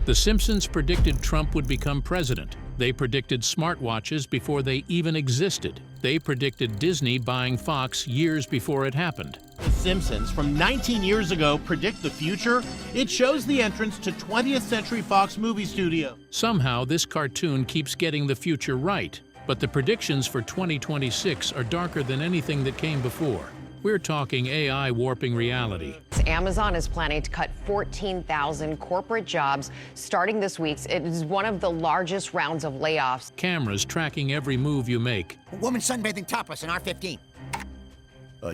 The Simpsons predicted Trump would become president. They predicted smartwatches before they even existed. They predicted Disney buying Fox years before it happened. The Simpsons from 19 years ago predict the future. It shows the entrance to 20th Century Fox movie studio. Somehow, this cartoon keeps getting the future right, but the predictions for 2026 are darker than anything that came before. We're talking AI warping reality. Amazon is planning to cut 14,000 corporate jobs starting this week. It is one of the largest rounds of layoffs. Cameras tracking every move you make. A woman sunbathing topless in R15.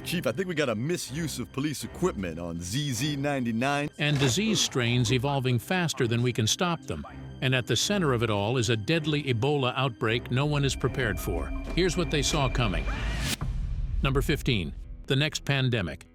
Chief, I think we got a misuse of police equipment on ZZ99. And disease strains evolving faster than we can stop them. And at the center of it all is a deadly Ebola outbreak no one is prepared for. Here's what they saw coming. Number 15. The next pandemic.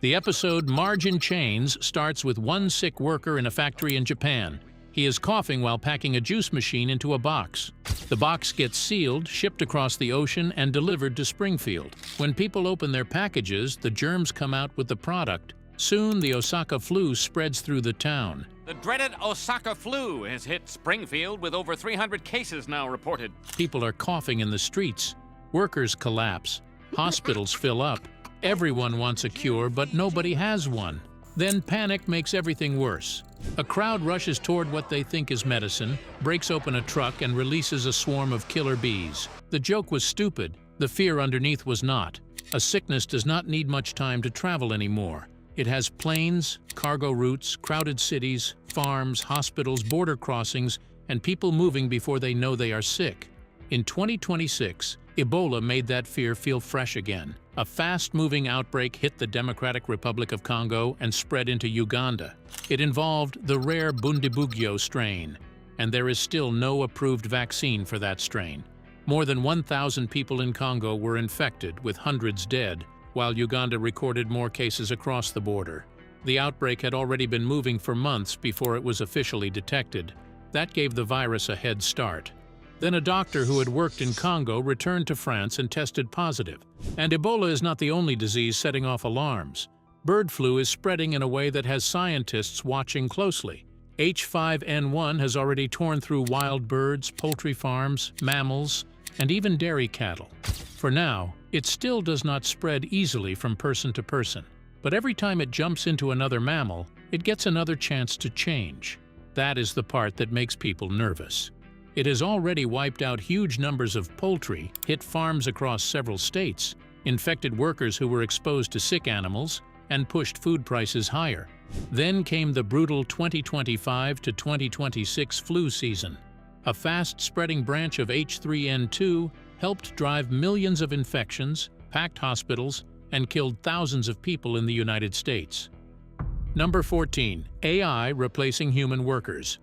The episode Margin Chains starts with one sick worker in a factory in Japan. He is coughing while packing a juice machine into a box. The box gets sealed, shipped across the ocean, and delivered to Springfield. When people open their packages, the germs come out with the product. Soon, the Osaka flu spreads through the town. The dreaded Osaka flu has hit Springfield with over 300 cases now reported. People are coughing in the streets. Workers collapse. Hospitals fill up. Everyone wants a cure, but nobody has one. Then panic makes everything worse. A crowd rushes toward what they think is medicine, breaks open a truck, and releases a swarm of killer bees. The joke was stupid. The fear underneath was not. A sickness does not need much time to travel anymore. It has planes, cargo routes, crowded cities, farms, hospitals, border crossings, and people moving before they know they are sick. In 2026, Ebola made that fear feel fresh again. A fast-moving outbreak hit the Democratic Republic of Congo and spread into Uganda. It involved the rare Bundibugyo strain, and there is still no approved vaccine for that strain. More than 1,000 people in Congo were infected, with hundreds dead, while Uganda recorded more cases across the border. The outbreak had already been moving for months before it was officially detected. That gave the virus a head start. Then a doctor who had worked in Congo returned to France and tested positive. And Ebola is not the only disease setting off alarms. Bird flu is spreading in a way that has scientists watching closely. H5N1 has already torn through wild birds, poultry farms, mammals, and even dairy cattle. For now, it still does not spread easily from person to person. But every time it jumps into another mammal, it gets another chance to change. That is the part that makes people nervous. It has already wiped out huge numbers of poultry, hit farms across several states, infected workers who were exposed to sick animals, and pushed food prices higher. Then came the brutal 2025 to 2026 flu season. A fast-spreading branch of H3N2 helped drive millions of infections, packed hospitals, and killed thousands of people in the United States. Number 14. AI replacing human workers.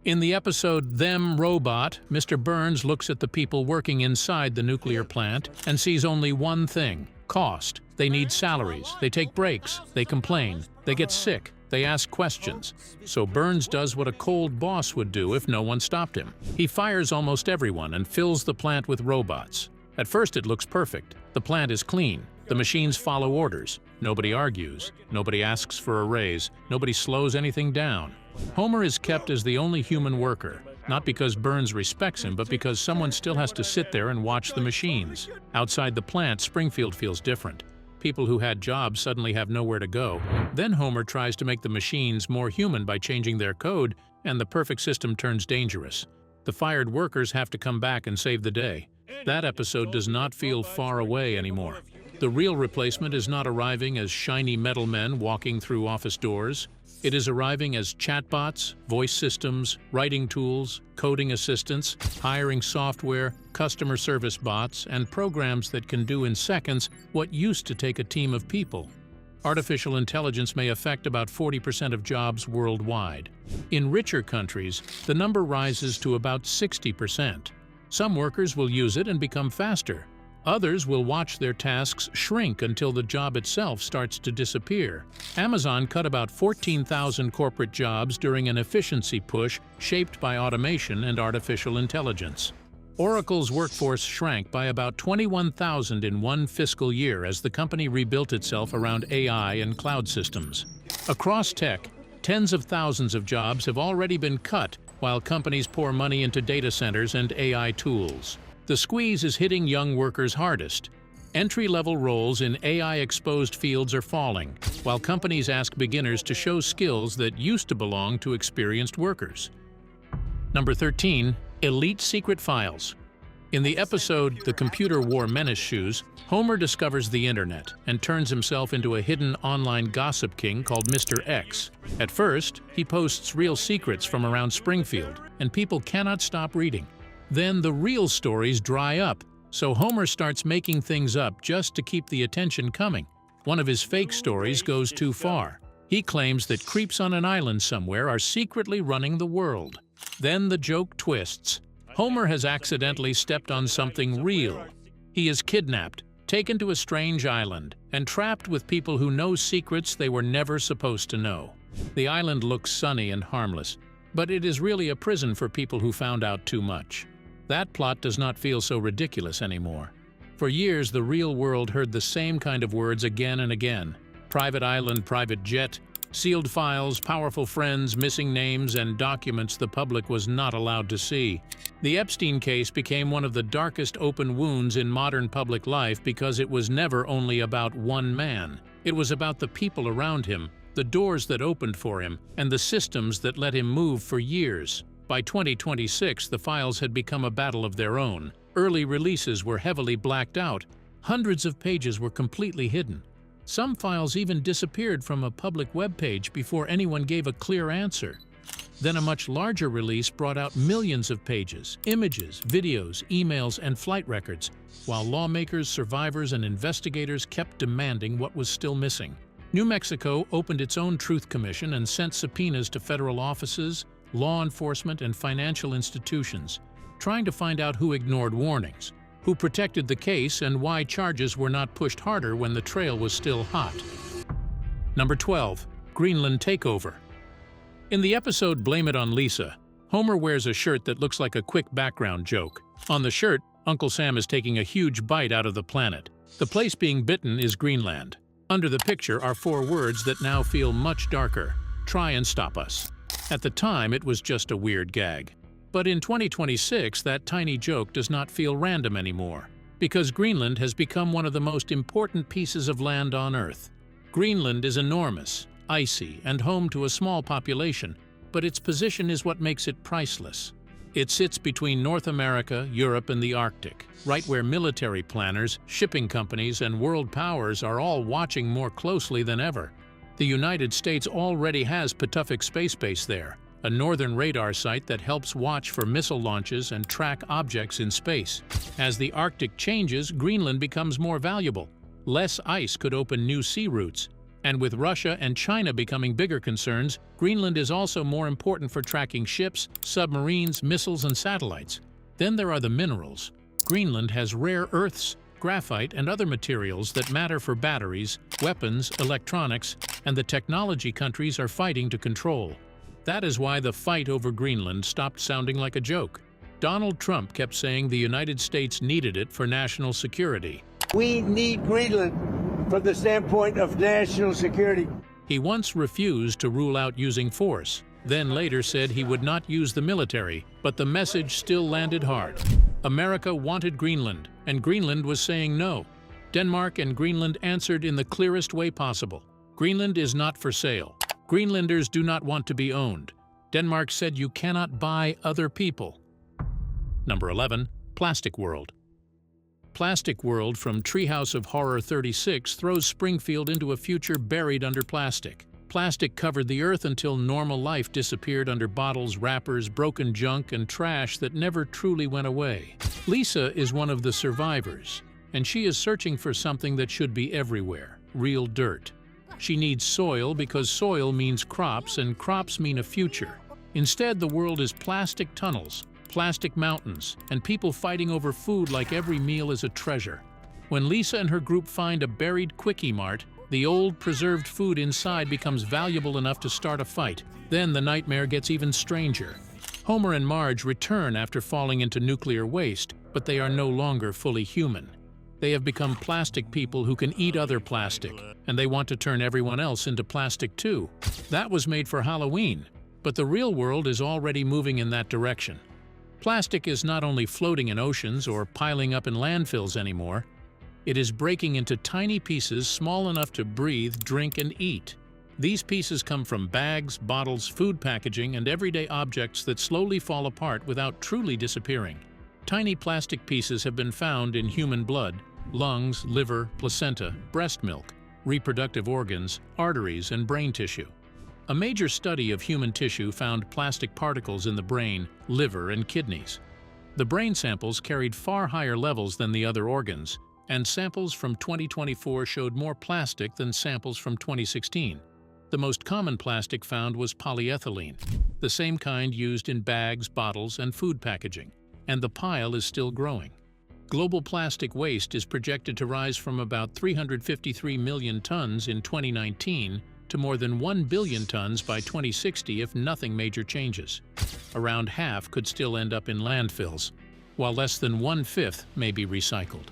In the episode Them Robot, Mr. Burns looks at the people working inside the nuclear plant and sees only one thing: cost. They need salaries, they take breaks, they complain, they get sick, they ask questions. So Burns does what a cold boss would do if no one stopped him. He fires almost everyone and fills the plant with robots. At first it looks perfect. The plant is clean. The machines follow orders. Nobody argues. Nobody asks for a raise. Nobody slows anything down. Homer is kept as the only human worker, not because Burns respects him, but because someone still has to sit there and watch the machines. Outside the plant, Springfield feels different. People who had jobs suddenly have nowhere to go. Then Homer tries to make the machines more human by changing their code, and the perfect system turns dangerous. The fired workers have to come back and save the day. That episode does not feel far away anymore. The real replacement is not arriving as shiny metal men walking through office doors. It is arriving as chatbots, voice systems, writing tools, coding assistants, hiring software, customer service bots, and programs that can do in seconds what used to take a team of people. Artificial intelligence may affect about 40% of jobs worldwide. In richer countries, the number rises to about 60%. Some workers will use it and become faster. Others will watch their tasks shrink until the job itself starts to disappear. Amazon cut about 14,000 corporate jobs during an efficiency push shaped by automation and artificial intelligence. Oracle's workforce shrank by about 21,000 in one fiscal year as the company rebuilt itself around AI and cloud systems. Across tech, Tens of thousands of jobs have already been cut while companies pour money into data centers and AI tools. The squeeze is hitting young workers hardest. Entry-level roles in AI-exposed fields are falling, while companies ask beginners to show skills that used to belong to experienced workers. Number 13. Elite secret files. In the episode The Computer Wore Menace Shoes, Homer discovers the internet and turns himself into a hidden online gossip king called Mr. X. At first, he posts real secrets from around Springfield, and people cannot stop reading. Then the real stories dry up, so Homer starts making things up just to keep the attention coming. One of his fake stories goes too far. He claims that creeps on an island somewhere are secretly running the world. Then the joke twists. Homer has accidentally stepped on something real. He is kidnapped, taken to a strange island, and trapped with people who know secrets they were never supposed to know. The island looks sunny and harmless, but it is really a prison for people who found out too much. That plot does not feel so ridiculous anymore. For years, the real world heard the same kind of words again and again. Private island, private jet, sealed files, powerful friends, missing names, and documents the public was not allowed to see. The Epstein case became one of the darkest open wounds in modern public life because it was never only about one man. It was about the people around him, the doors that opened for him, and the systems that let him move for years. By 2026, the files had become a battle of their own. Early releases were heavily blacked out. Hundreds of pages were completely hidden. Some files even disappeared from a public web page before anyone gave a clear answer. Then a much larger release brought out millions of pages, images, videos, emails, and flight records, while lawmakers, survivors, and investigators kept demanding what was still missing. New Mexico opened its own Truth Commission and sent subpoenas to federal offices, law enforcement, and financial institutions, trying to find out who ignored warnings, who protected the case, and why charges were not pushed harder when the trail was still hot. Number 12. Greenland Takeover. In the episode Blame It on Lisa, Homer wears a shirt that looks like a quick background joke. On the shirt, Uncle Sam is taking a huge bite out of the planet. The place being bitten is Greenland. Under the picture are 4 words that now feel much darker. Try and stop us. At the time, it was just a weird gag. But in 2026, that tiny joke does not feel random anymore, because Greenland has become one of the most important pieces of land on Earth. Greenland is enormous, icy, and home to a small population, but its position is what makes it priceless. It sits between North America, Europe, and the Arctic, right where military planners, shipping companies, and world powers are all watching more closely than ever. The United States already has Patuxent Space Base there, a northern radar site that helps watch for missile launches and track objects in space. As the Arctic changes, Greenland becomes more valuable. Less ice could open new sea routes. And with Russia and China becoming bigger concerns, Greenland is also more important for tracking ships, submarines, missiles, and satellites. Then there are the minerals. Greenland has rare earths, graphite, and other materials that matter for batteries, weapons, electronics, and the technology countries are fighting to control. That is why the fight over Greenland stopped sounding like a joke. Donald Trump kept saying the United States needed it for national security. We need Greenland from the standpoint of national security. He once refused to rule out using force, then later said he would not use the military, but the message still landed hard. America wanted Greenland, and Greenland was saying no. Denmark and Greenland answered in the clearest way possible. Greenland is not for sale. Greenlanders do not want to be owned. Denmark said you cannot buy other people. Number 11. Plastic World. Plastic World from Treehouse of Horror 36 throws Springfield into a future buried under plastic. Plastic covered the earth until normal life disappeared under bottles, wrappers, broken junk, and trash that never truly went away. Lisa is one of the survivors, and she is searching for something that should be everywhere: real dirt. She needs soil because soil means crops, and crops mean a future. Instead, the world is plastic tunnels, plastic mountains, and people fighting over food like every meal is a treasure. When Lisa and her group find a buried Quickie Mart, the old preserved food inside becomes valuable enough to start a fight. Then the nightmare gets even stranger. Homer and Marge return after falling into nuclear waste, but they are no longer fully human. They have become plastic people who can eat other plastic, and they want to turn everyone else into plastic too. That was made for Halloween, but the real world is already moving in that direction. Plastic is not only floating in oceans or piling up in landfills anymore, it is breaking into tiny pieces small enough to breathe, drink, and eat. These pieces come from bags, bottles, food packaging, and everyday objects that slowly fall apart without truly disappearing. Tiny plastic pieces have been found in human blood, lungs, liver, placenta, breast milk, reproductive organs, arteries, and brain tissue. A major study of human tissue found plastic particles in the brain, liver, and kidneys. The brain samples carried far higher levels than the other organs, and samples from 2024 showed more plastic than samples from 2016. The most common plastic found was polyethylene, the same kind used in bags, bottles, and food packaging, and the pile is still growing. Global plastic waste is projected to rise from about 353 million tons in 2019 to more than 1 billion tons by 2060 if nothing major changes. Around half could still end up in landfills, while less than 1/5 may be recycled.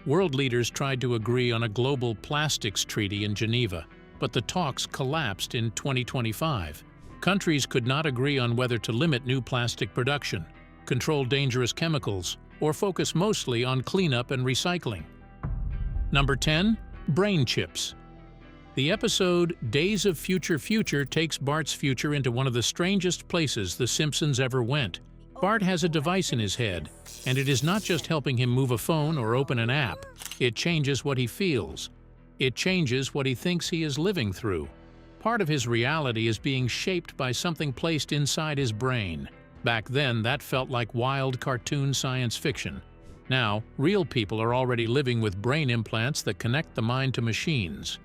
World leaders tried to agree on a global plastics treaty in Geneva, but the talks collapsed in 2025. Countries could not agree on whether to limit new plastic production, control dangerous chemicals, or focus mostly on cleanup and recycling. Number 10. Brain chips. The episode Days of Future Future takes Bart's future into one of the strangest places the Simpsons ever went. Bart has a device in his head, and it is not just helping him move a phone or open an app. It changes what he feels. It changes what he thinks he is living through. Part of his reality is being shaped by something placed inside his brain. Back then, that felt like wild cartoon science fiction. Now, real people are already living with brain implants that connect the mind to machines.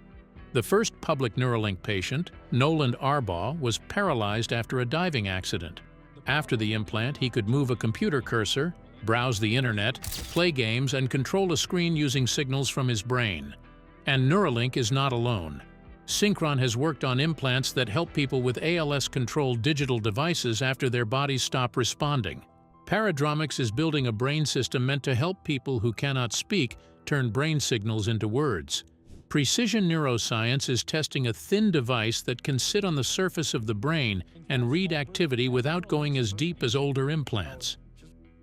The first public Neuralink patient, Nolan Arbaugh, was paralyzed after a diving accident. After the implant, he could move a computer cursor, browse the internet, play games, and control a screen using signals from his brain. And Neuralink is not alone. Synchron has worked on implants that help people with ALS-controlled digital devices after their bodies stop responding. Paradromics is building a brain system meant to help people who cannot speak turn brain signals into words. Precision Neuroscience is testing a thin device that can sit on the surface of the brain and read activity without going as deep as older implants.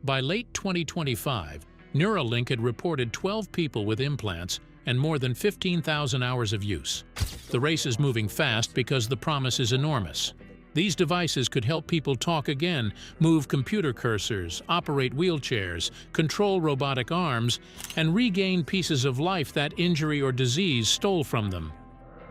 By late 2025, Neuralink had reported 12 people with implants and more than 15,000 hours of use. The race is moving fast because the promise is enormous. These devices could help people talk again, move computer cursors, operate wheelchairs, control robotic arms, and regain pieces of life that injury or disease stole from them.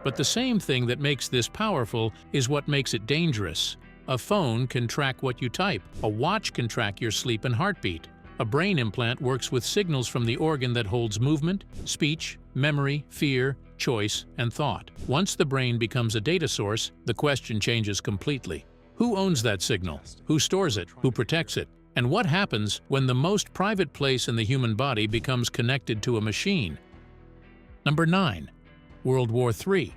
But the same thing that makes this powerful is what makes it dangerous. A phone can track what you type. A watch can track your sleep and heartbeat. A brain implant works with signals from the organ that holds movement, speech, memory, fear, choice, and thought. Once the brain becomes a data source, the question changes completely. Who owns that signal? Who stores it? Who protects it? And what happens when the most private place in the human body becomes connected to a machine? Number 9. World War III.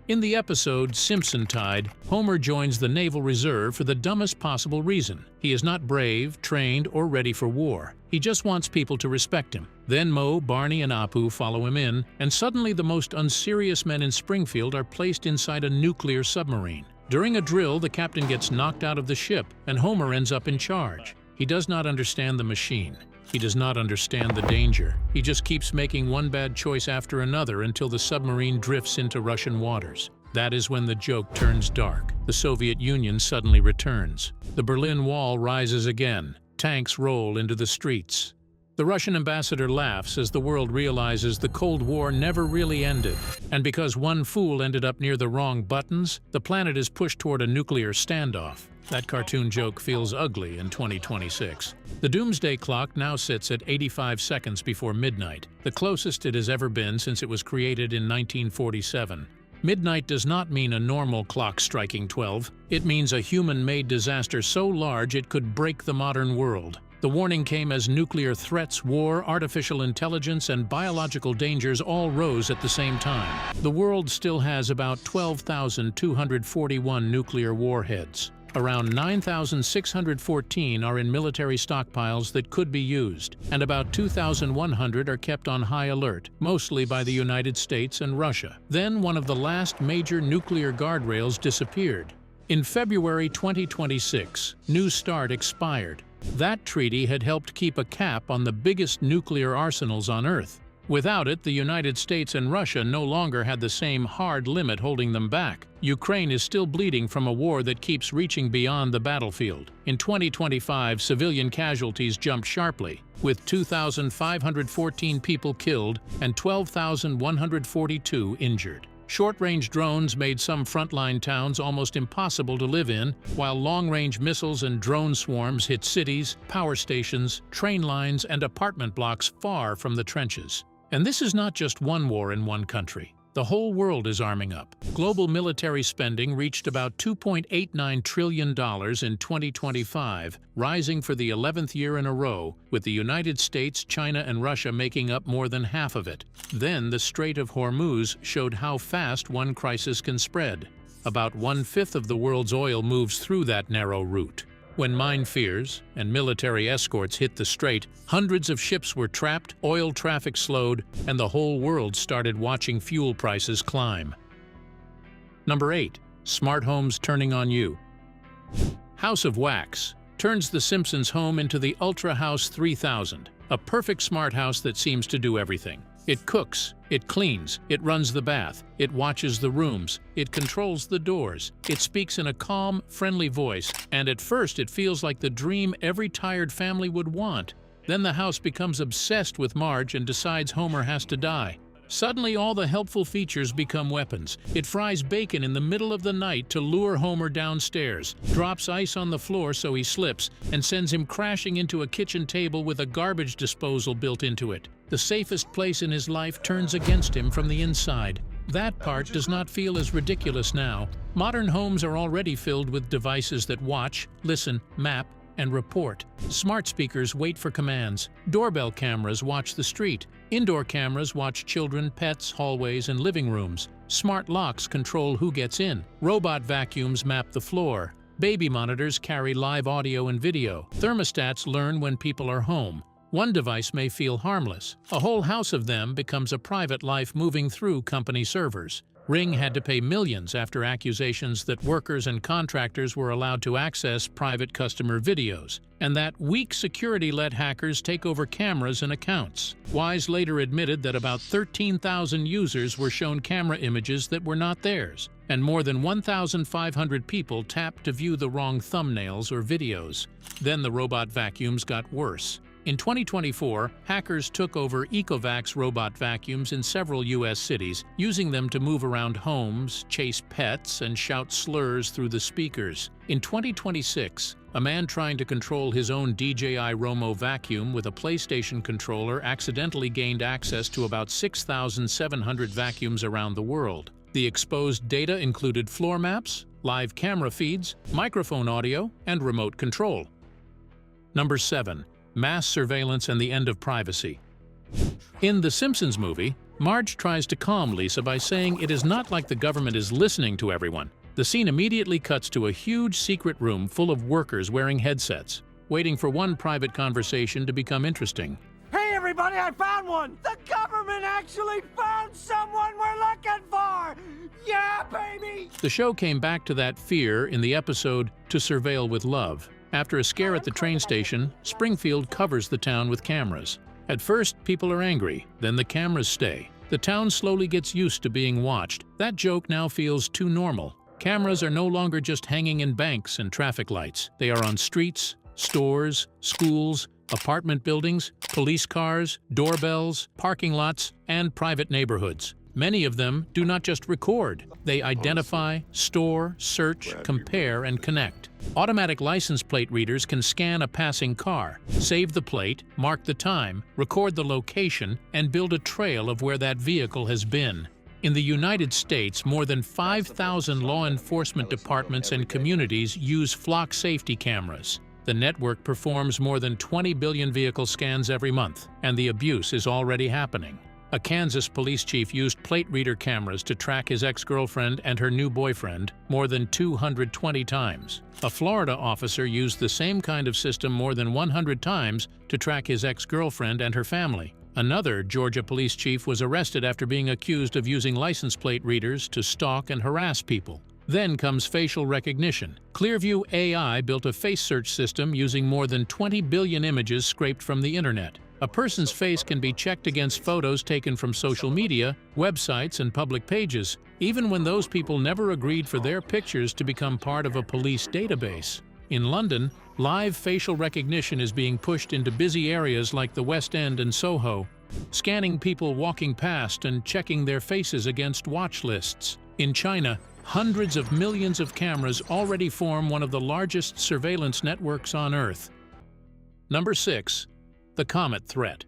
In the episode Simpson Tide, Homer joins the Naval Reserve for the dumbest possible reason. He is not brave, trained, or ready for war. He just wants people to respect him. Then Moe, Barney, and Apu follow him in, and suddenly the most unserious men in Springfield are placed inside a nuclear submarine. During a drill, the captain gets knocked out of the ship, and Homer ends up in charge. He does not understand the machine. He does not understand the danger. He just keeps making one bad choice after another until the submarine drifts into Russian waters. That is when the joke turns dark. The Soviet Union suddenly returns. The Berlin Wall rises again. Tanks roll into the streets. The Russian ambassador laughs as the world realizes the Cold War never really ended. And because one fool ended up near the wrong buttons, the planet is pushed toward a nuclear standoff. That cartoon joke feels ugly in 2026. The doomsday clock now sits at 85 seconds before midnight, the closest it has ever been since it was created in 1947. Midnight does not mean a normal clock striking 12. It means a human-made disaster so large it could break the modern world. The warning came as nuclear threats, war, artificial intelligence, and biological dangers all rose at the same time. The world still has about 12,241 nuclear warheads. Around 9,614 are in military stockpiles that could be used, and about 2,100 are kept on high alert, mostly by the United States and Russia. Then one of the last major nuclear guardrails disappeared. In February 2026, New START expired. That treaty had helped keep a cap on the biggest nuclear arsenals on Earth. Without it, the United States and Russia no longer had the same hard limit holding them back. Ukraine is still bleeding from a war that keeps reaching beyond the battlefield. In 2025, civilian casualties jumped sharply, with 2,514 people killed and 12,142 injured. Short-range drones made some frontline towns almost impossible to live in, while long-range missiles and drone swarms hit cities, power stations, train lines, and apartment blocks far from the trenches. And this is not just one war in one country. The whole world is arming up. Global military spending reached about $2.89 trillion in 2025, rising for the 11th year in a row, with the United States, China, and Russia making up more than half of it. Then the Strait of Hormuz showed how fast one crisis can spread. About 1/5 of the world's oil moves through that narrow route. When mine fears and military escorts hit the strait, hundreds of ships were trapped, oil traffic slowed, and the whole world started watching fuel prices climb. Number 8. Smart homes turning on you. House of Wax turns the Simpsons home into the Ultra House 3000, a perfect smart house that seems to do everything. It cooks, it cleans, it runs the bath, it watches the rooms, it controls the doors, it speaks in a calm, friendly voice, and at first it feels like the dream every tired family would want. Then the house becomes obsessed with Marge and decides Homer has to die. Suddenly all the helpful features become weapons. It fries bacon in the middle of the night to lure Homer downstairs, drops ice on the floor so he slips, and sends him crashing into a kitchen table with a garbage disposal built into it. The safest place in his life turns against him from the inside. That part does not feel as ridiculous now. Modern homes are already filled with devices that watch, listen, map, and report. Smart speakers wait for commands. Doorbell cameras watch the street. Indoor cameras watch children, pets, hallways, and living rooms. Smart locks control who gets in. Robot vacuums map the floor. Baby monitors carry live audio and video. Thermostats learn when people are home. One device may feel harmless. A whole house of them becomes a private life moving through company servers. Ring had to pay millions after accusations that workers and contractors were allowed to access private customer videos, and that weak security let hackers take over cameras and accounts. Wise later admitted that about 13,000 users were shown camera images that were not theirs, and more than 1,500 people tapped to view the wrong thumbnails or videos. Then the robot vacuums got worse. In 2024, hackers took over Ecovacs robot vacuums in several U.S. cities, using them to move around homes, chase pets, and shout slurs through the speakers. In 2026, a man trying to control his own DJI Romo vacuum with a PlayStation controller accidentally gained access to about 6,700 vacuums around the world. The exposed data included floor maps, live camera feeds, microphone audio, and remote control. Number 7. Mass surveillance and the end of privacy. In the Simpsons movie, Marge tries to calm Lisa by saying it is not like the government is listening to everyone. The scene immediately cuts to a huge secret room full of workers wearing headsets, waiting for one private conversation to become interesting. Hey everybody, I found one! The government actually found someone we're looking for! Yeah, baby! The show came back to that fear in the episode To Surveil with Love. After a scare at the train station, Springfield covers the town with cameras. At first, people are angry, then the cameras stay. The town slowly gets used to being watched. That joke now feels too normal. Cameras are no longer just hanging in banks and traffic lights. They are on streets, stores, schools, apartment buildings, police cars, doorbells, parking lots, and private neighborhoods. Many of them do not just record. They identify, store, search, compare, and connect. Automatic license plate readers can scan a passing car, save the plate, mark the time, record the location, and build a trail of where that vehicle has been. In the United States, more than 5,000 law enforcement departments and communities use flock safety cameras. The network performs more than 20 billion vehicle scans every month, and the abuse is already happening. A Kansas police chief used plate reader cameras to track his ex-girlfriend and her new boyfriend more than 220 times. A Florida officer used the same kind of system more than 100 times to track his ex-girlfriend and her family. Another Georgia police chief was arrested after being accused of using license plate readers to stalk and harass people. Then comes facial recognition. Clearview AI built a face search system using more than 20 billion images scraped from the internet. A person's face can be checked against photos taken from social media, websites, and public pages, even when those people never agreed for their pictures to become part of a police database. In London, live facial recognition is being pushed into busy areas like the West End and Soho, scanning people walking past and checking their faces against watch lists. In China, hundreds of millions of cameras already form one of the largest surveillance networks on Earth. Number 6. The Comet Threat.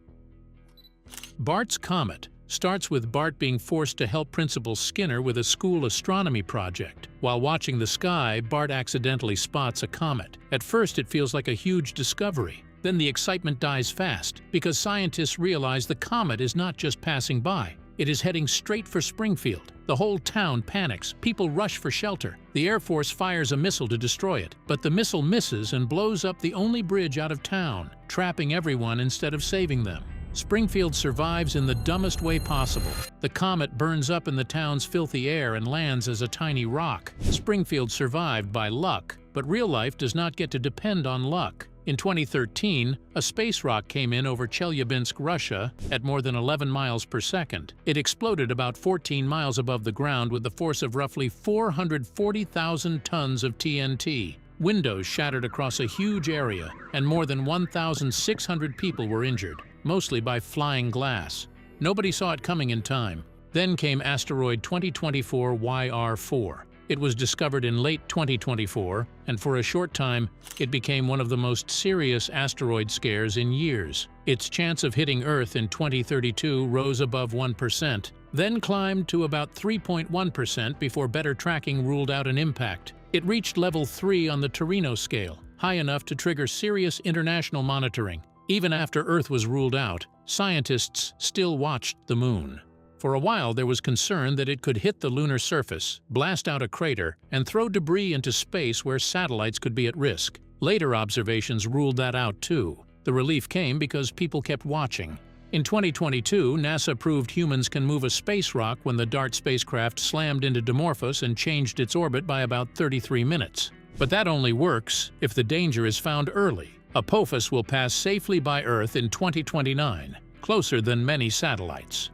Bart's Comet starts with Bart being forced to help Principal Skinner with a school astronomy project. While watching the sky, Bart accidentally spots a comet. At first, it feels like a huge discovery. Then the excitement dies fast, because scientists realize the comet is not just passing by. It is heading straight for Springfield. The whole town panics. People rush for shelter. The Air Force fires a missile to destroy it, but the missile misses and blows up the only bridge out of town, trapping everyone instead of saving them. Springfield survives in the dumbest way possible. The comet burns up in the town's filthy air and lands as a tiny rock. Springfield survived by luck, but real life does not get to depend on luck. In 2013, a space rock came in over Chelyabinsk, Russia, at more than 11 miles per second. It exploded about 14 miles above the ground with the force of roughly 440,000 tons of TNT. Windows shattered across a huge area, and more than 1,600 people were injured, mostly by flying glass. Nobody saw it coming in time. Then came Asteroid 2024 YR4. It was discovered in late 2024, and for a short time, it became one of the most serious asteroid scares in years. Its chance of hitting Earth in 2032 rose above 1%, then climbed to about 3.1% before better tracking ruled out an impact. It reached level 3 on the Torino scale, high enough to trigger serious international monitoring. Even after Earth was ruled out, scientists still watched the Moon. For a while, there was concern that it could hit the lunar surface, blast out a crater, and throw debris into space where satellites could be at risk. Later observations ruled that out too. The relief came because people kept watching. In 2022, NASA proved humans can move a space rock when the DART spacecraft slammed into Dimorphos and changed its orbit by about 33 minutes. But that only works if the danger is found early. Apophis will pass safely by Earth in 2029, closer than many satellites.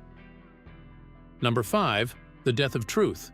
Number 5. The Death of Truth.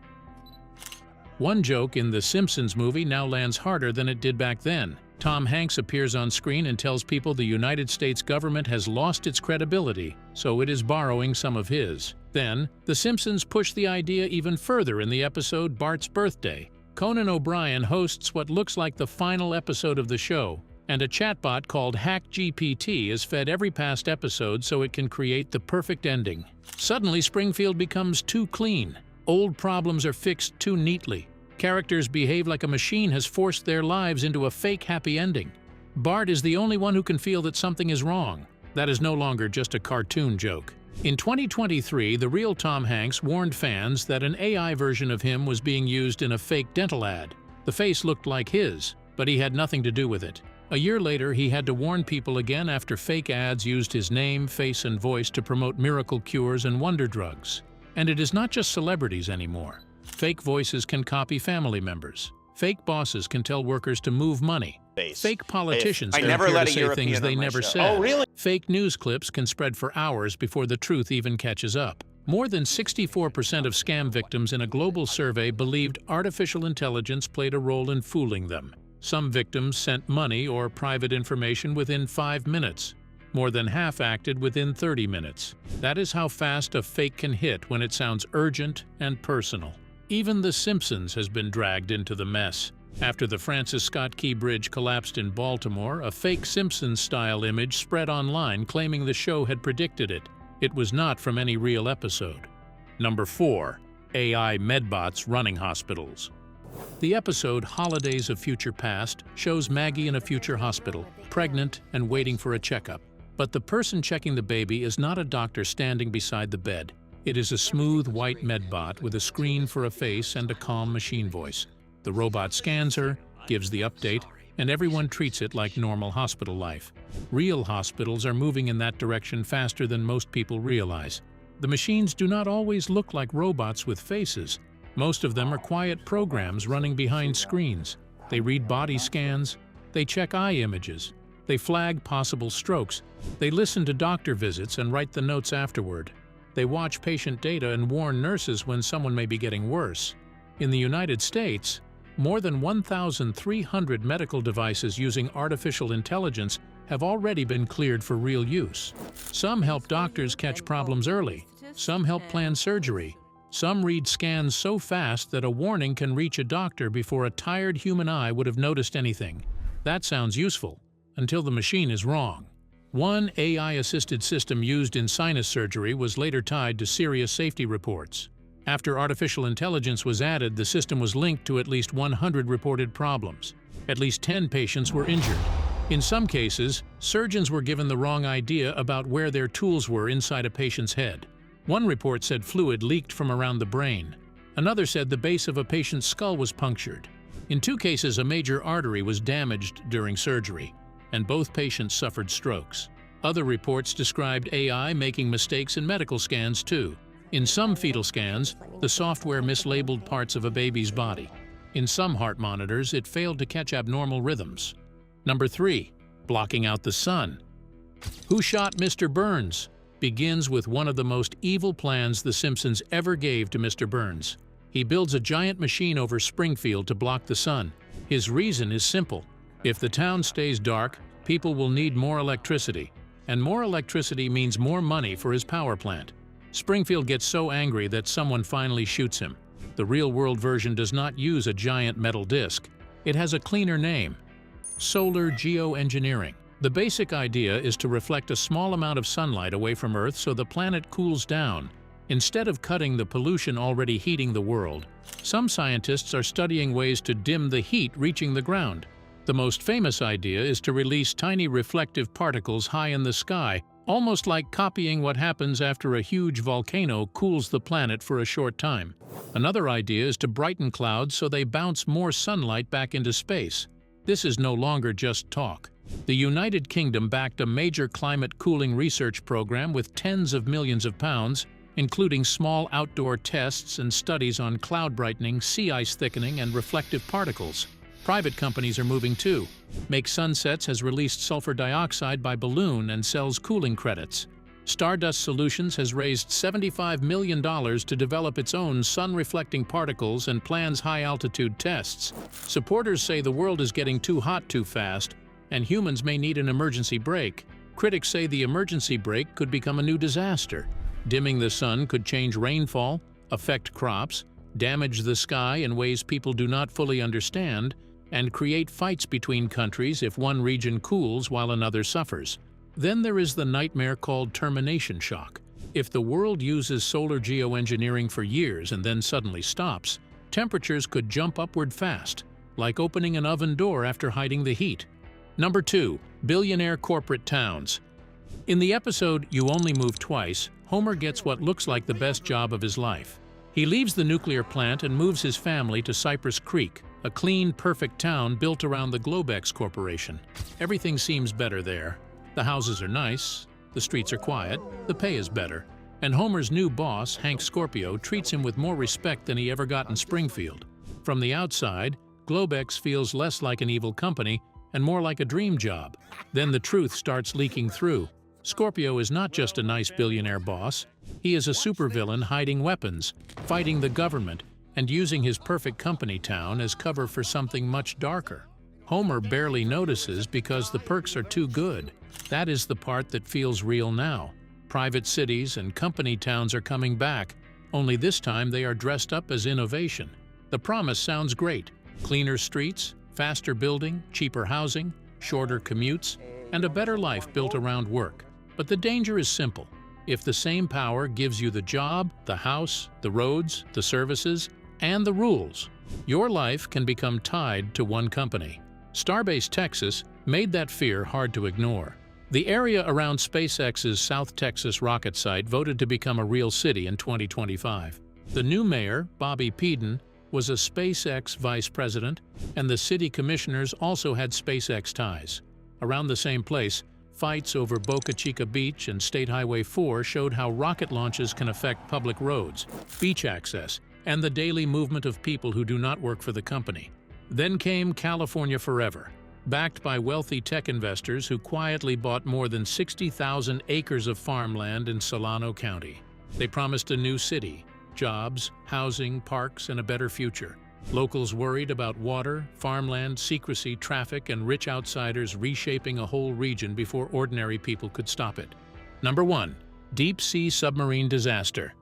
One joke in the Simpsons movie now lands harder than it did back then. Tom Hanks appears on screen and tells people the United States government has lost its credibility, so it is borrowing some of his. Then, the Simpsons push the idea even further in the episode Bart's Birthday. Conan O'Brien hosts what looks like the final episode of the show, and a chatbot called HackGPT is fed every past episode so it can create the perfect ending. Suddenly, Springfield becomes too clean. Old problems are fixed too neatly. Characters behave like a machine has forced their lives into a fake happy ending. Bart is the only one who can feel that something is wrong. That is no longer just a cartoon joke. In 2023, the real Tom Hanks warned fans that an AI version of him was being used in a fake dental ad. The face looked like his, but he had nothing to do with it. A year later, he had to warn people again after fake ads used his name, face, and voice to promote miracle cures and wonder drugs. And it is not just celebrities anymore. Fake voices can copy family members. Fake bosses can tell workers to move money. Fake politicians can appear to say things they never said. Oh, really? Fake news clips can spread for hours before the truth even catches up. More than 64% of scam victims in a global survey believed artificial intelligence played a role in fooling them. Some victims sent money or private information within 5 minutes. More than half acted within 30 minutes. That is how fast a fake can hit when it sounds urgent and personal. Even The Simpsons has been dragged into the mess. After the Francis Scott Key Bridge collapsed in Baltimore, a fake Simpsons-style image spread online claiming the show had predicted it. It was not from any real episode. Number 4. AI medbots running hospitals. The episode Holidays of Future Past shows Maggie in a future hospital, pregnant and waiting for a checkup. But the person checking the baby is not a doctor standing beside the bed. It is a smooth white medbot with a screen for a face and a calm machine voice. The robot scans her, gives the update, and everyone treats it like normal hospital life. Real hospitals are moving in that direction faster than most people realize. The machines do not always look like robots with faces. Most of them are quiet programs running behind screens. They read body scans, they check eye images, they flag possible strokes, they listen to doctor visits and write the notes afterward. They watch patient data and warn nurses when someone may be getting worse. In the United States, more than 1,300 medical devices using artificial intelligence have already been cleared for real use. Some help doctors catch problems early. Some help plan surgery. Some read scans so fast that a warning can reach a doctor before a tired human eye would have noticed anything. That sounds useful, until the machine is wrong. One AI-assisted system used in sinus surgery was later tied to serious safety reports. After artificial intelligence was added, the system was linked to at least 100 reported problems. At least 10 patients were injured. In some cases, surgeons were given the wrong idea about where their tools were inside a patient's head. One report said fluid leaked from around the brain. Another said the base of a patient's skull was punctured. In 2 cases, a major artery was damaged during surgery, and both patients suffered strokes. Other reports described AI making mistakes in medical scans too. In some fetal scans, the software mislabeled parts of a baby's body. In some heart monitors, it failed to catch abnormal rhythms. Number 3. Blocking out the sun. Who Shot Mr. Burns? Begins with one of the most evil plans the Simpsons ever gave to Mr. Burns. He builds a giant machine over Springfield to block the sun. His reason is simple. If the town stays dark, people will need more electricity, and more electricity means more money for his power plant. Springfield gets so angry that someone finally shoots him. The real-world version does not use a giant metal disc. It has a cleaner name: solar geoengineering. The basic idea is to reflect a small amount of sunlight away from Earth so the planet cools down. Instead of cutting the pollution already heating the world, some scientists are studying ways to dim the heat reaching the ground. The most famous idea is to release tiny reflective particles high in the sky, almost like copying what happens after a huge volcano cools the planet for a short time. Another idea is to brighten clouds so they bounce more sunlight back into space. This is no longer just talk. The United Kingdom backed a major climate cooling research program with tens of millions of pounds, including small outdoor tests and studies on cloud brightening, sea ice thickening, and reflective particles. Private companies are moving too. Make Sunsets has released sulfur dioxide by balloon and sells cooling credits. Stardust Solutions has raised $75 million to develop its own sun-reflecting particles and plans high-altitude tests. Supporters say the world is getting too hot too fast, and humans may need an emergency brake. Critics say the emergency brake could become a new disaster. Dimming the sun could change rainfall, affect crops, damage the sky in ways people do not fully understand, and create fights between countries if one region cools while another suffers. Then there is the nightmare called termination shock. If the world uses solar geoengineering for years and then suddenly stops, temperatures could jump upward fast, like opening an oven door after hiding the heat. Number 2. Billionaire corporate towns. In the episode You Only Move Twice, Homer gets what looks like the best job of his life. He leaves the nuclear plant and moves his family to Cypress Creek, a clean, perfect town built around the Globex Corporation. Everything seems better there. The houses are nice, the streets are quiet, the pay is better, and Homer's new boss, Hank Scorpio, treats him with more respect than he ever got in Springfield. From the outside, Globex feels less like an evil company and more like a dream job. Then the truth starts leaking through. Scorpio is not just a nice billionaire boss. He is a supervillain hiding weapons, fighting the government, and using his perfect company town as cover for something much darker. Homer barely notices because the perks are too good. That is the part that feels real now. Private cities and company towns are coming back, only this time they are dressed up as innovation. The promise sounds great. Cleaner streets, faster building, cheaper housing, shorter commutes, and a better life built around work. But the danger is simple. If the same power gives you the job, the house, the roads, the services, and the rules, your life can become tied to one company. Starbase Texas made that fear hard to ignore. The area around SpaceX's South Texas rocket site voted to become a real city in 2025. The new mayor, Bobby Peden, was a SpaceX vice president, and the city commissioners also had SpaceX ties. Around the same place, fights over Boca Chica Beach and State Highway 4 showed how rocket launches can affect public roads, beach access, and the daily movement of people who do not work for the company. Then came California Forever, backed by wealthy tech investors who quietly bought more than 60,000 acres of farmland in Solano County. They promised a new city, jobs, housing, parks, and a better future. Locals worried about water, farmland, secrecy, traffic, and rich outsiders reshaping a whole region before ordinary people could stop it. Number 1. Deep-sea submarine disaster.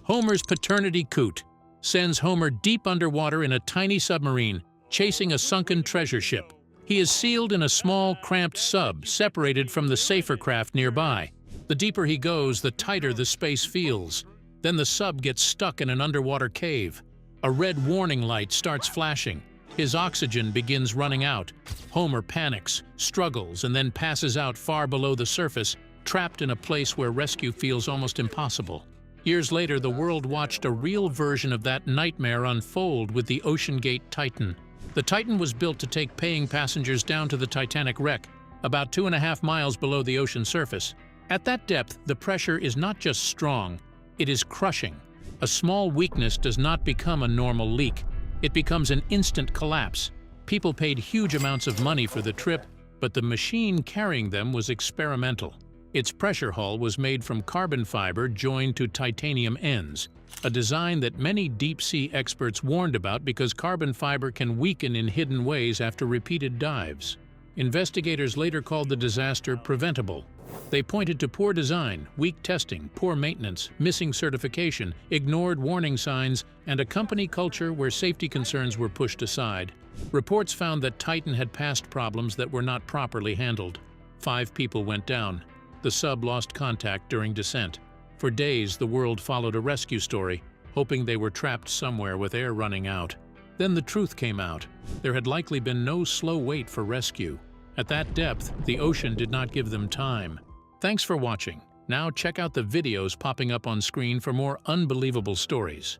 Homer's paternity coot sends Homer deep underwater in a tiny submarine, chasing a sunken treasure ship. He is sealed in a small, cramped sub, separated from the safer craft nearby. The deeper he goes, the tighter the space feels. Then the sub gets stuck in an underwater cave. A red warning light starts flashing. His oxygen begins running out. Homer panics, struggles, and then passes out far below the surface, trapped in a place where rescue feels almost impossible. Years later, the world watched a real version of that nightmare unfold with the OceanGate Titan. The Titan was built to take paying passengers down to the Titanic wreck, about 2.5 miles below the ocean surface. At that depth, the pressure is not just strong, it is crushing. A small weakness does not become a normal leak. It becomes an instant collapse. People paid huge amounts of money for the trip, but the machine carrying them was experimental. Its pressure hull was made from carbon fiber joined to titanium ends, a design that many deep-sea experts warned about because carbon fiber can weaken in hidden ways after repeated dives. Investigators later called the disaster preventable. They pointed to poor design, weak testing, poor maintenance, missing certification, ignored warning signs, and a company culture where safety concerns were pushed aside. Reports found that Titan had past problems that were not properly handled. 5 people went down. The sub lost contact during descent. For days, the world followed a rescue story, hoping they were trapped somewhere with air running out. Then the truth came out. There had likely been no slow wait for rescue. At that depth, the ocean did not give them time. Thanks for watching. Now check out the videos popping up on screen for more unbelievable stories.